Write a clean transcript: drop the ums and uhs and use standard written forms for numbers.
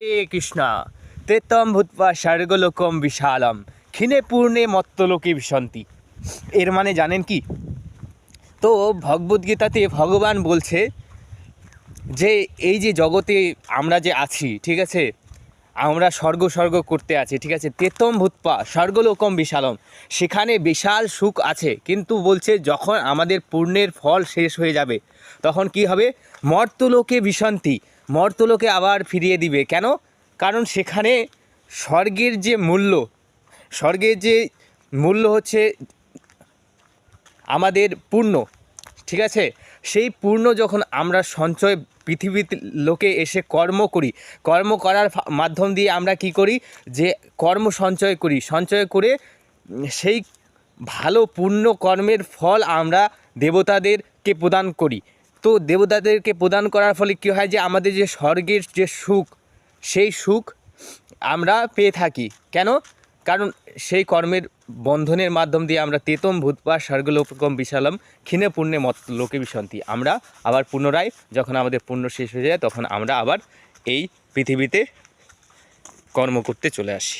হে কৃষ্ণা তেতম ভূত্বা স্বর্গলোকম বিশালম ক্ষীণে পূর্ণে মত্তলোকে বিশন্তি। এর মানে জানেন কি? তো ভগবদ্গীতাতে ভগবান বলছে যে এই যে জগতে আমরা যে আছি, ঠিক আছে, আমরা স্বর্গ করতে আছি, ঠিক আছে, তেতম ভূতপা স্বর্গলোকম বিশালম, সেখানে বিশাল সুখ আছে, কিন্তু বলছে যখন আমাদের পুণ্যের ফল শেষ হয়ে যাবে তখন কি হবে? মর্তলোকে বিশান্তি, মর্তলোকে আবার ফিরিয়ে দিবে। কেন? কারণ সেখানে স্বর্গের যে মূল্য, স্বর্গের যে মূল্য হচ্ছে আমাদের পুণ্য, ঠিক আছে, সেই পুণ্য যখন আমরা সঞ্চয় পৃথিবীতে লোকে এসে কর্ম করি, কর্ম করার মাধ্যম দিয়ে আমরা কি করি? যে কর্ম সঞ্চয় করি, সঞ্চয় করে সেই ভালো পুণ্য কর্মের ফল আমরা দেবতাদেরকে প্রদান করি। তো দেবতাদেরকে প্রদান করার ফলে কী হয়? যে আমাদের যে স্বর্গের যে সুখ, সেই সুখ আমরা পেয়ে থাকি। কেন? কারণ সেই কর্মের বন্ধনের মাধ্যম দিয়ে আমরা তেতম ভূতপা স্বর্গলোকম বিশালম ক্ষীণে পুণ্যে মত্তলোকে বিশন্তি, আমরা আবার পুনরায় যখন আমাদের পুণ্য শেষ হয়ে যায় তখন আমরা আবার এই পৃথিবীতে কর্ম করতে চলে আসি।